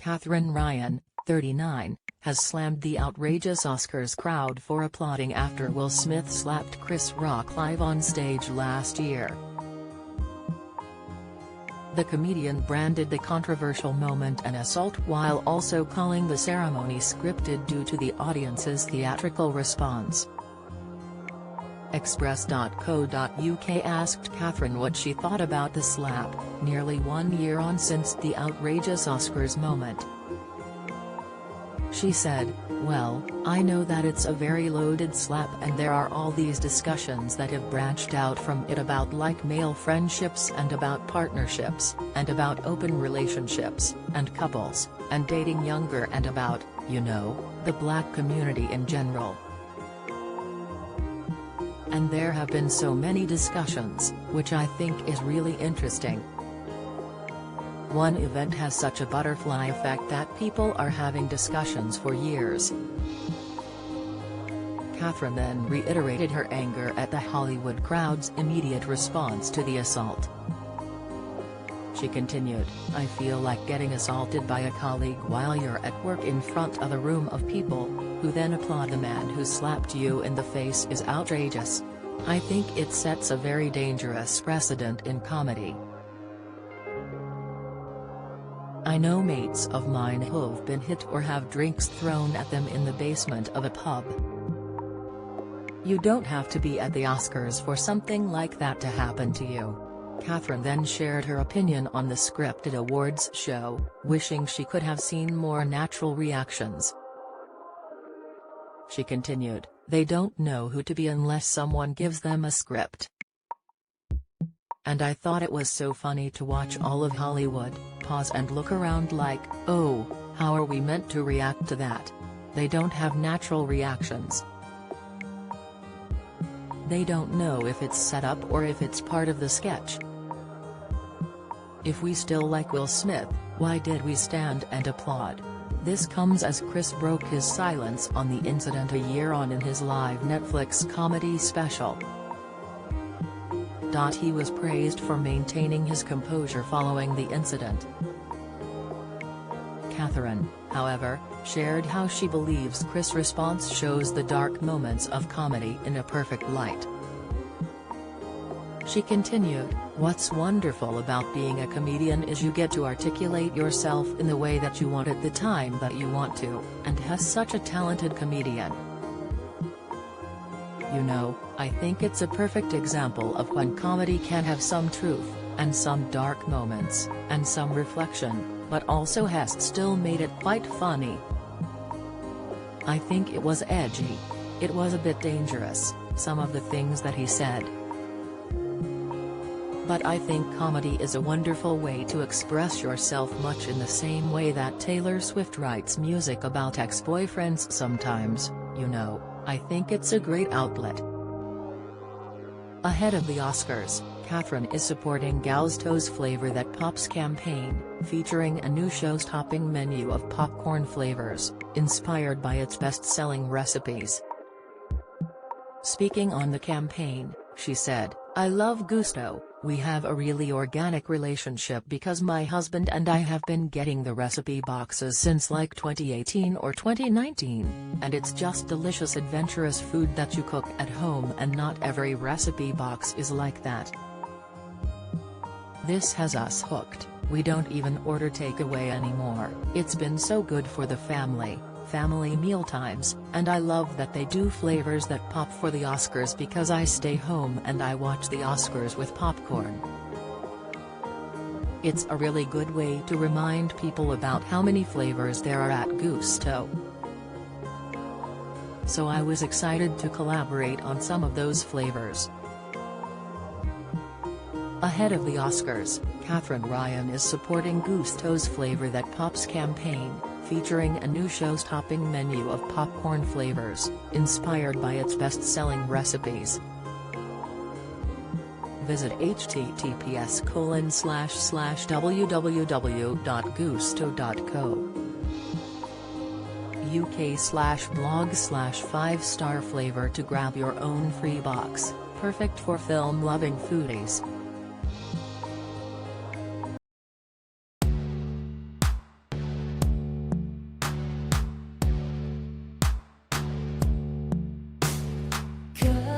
Katherine Ryan, 39, has slammed the outrageous Oscars crowd for applauding after Will Smith slapped Chris Rock live on stage last year. The comedian branded the controversial moment an assault while also calling the ceremony scripted due to the audience's theatrical response. Express.co.uk asked Katherine what she thought about the slap, nearly 1 year on since the outrageous Oscars moment. She said, "Well, I know that it's a very loaded slap and there are all these discussions that have branched out from it about like male friendships and about partnerships, and about open relationships, and couples, and dating younger and about, you know, the black community in general. And there have been so many discussions, which I think is really interesting. One event has such a butterfly effect that people are having discussions for years." Katherine then reiterated her anger at the Hollywood crowd's immediate response to the assault. She continued, "I feel like getting assaulted by a colleague while you're at work in front of a room of people, who then applaud the man who slapped you in the face is outrageous. I think it sets a very dangerous precedent in comedy. I know mates of mine who've been hit or have drinks thrown at them in the basement of a pub. You don't have to be at the Oscars for something like that to happen to you." Katherine then shared her opinion on the scripted awards show, wishing she could have seen more natural reactions. She continued, "They don't know who to be unless someone gives them a script. And I thought it was so funny to watch all of Hollywood pause and look around like, oh, how are we meant to react to that? They don't have natural reactions. They don't know if it's set up or if it's part of the sketch. If we still like Will Smith, why did we stand and applaud?" This comes as Chris broke his silence on the incident a year on in his live Netflix comedy special. He was praised for maintaining his composure following the incident. Katherine, however, shared how she believes Chris' response shows the dark moments of comedy in a perfect light. She continued, "What's wonderful about being a comedian is you get to articulate yourself in the way that you want at the time that you want to, and has such a talented comedian. You know, I think it's a perfect example of when comedy can have some truth, and some dark moments, and some reflection, but also has still made it quite funny. I think it was edgy. It was a bit dangerous, some of the things that he said. But I think comedy is a wonderful way to express yourself, much in the same way that Taylor Swift writes music about ex-boyfriends sometimes, you know. I think it's a great outlet." Ahead of the Oscars, Katherine is supporting Gusto's Flavor That Pops campaign, featuring a new show-stopping menu of popcorn flavors, inspired by its best-selling recipes. Speaking on the campaign, she said, "I love Gusto. We have a really organic relationship because my husband and I have been getting the recipe boxes since like 2018 or 2019, and it's just delicious adventurous food that you cook at home, and not every recipe box is like that. This has us hooked. We don't even order takeaway anymore. It's been so good for the family mealtimes, and I love that they do flavors that pop for the Oscars because I stay home and I watch the Oscars with popcorn. It's a really good way to remind people about how many flavors there are at Gusto. So I was excited to collaborate on some of those flavors." Ahead of the Oscars, Katherine Ryan is supporting Gusto's Flavor That Pops campaign, featuring a new show-stopping menu of popcorn flavors, inspired by its best-selling recipes. Visit https://www.gusto.co. UK/blog/5-star flavor to grab your own free box, perfect for film-loving foodies. 'Cause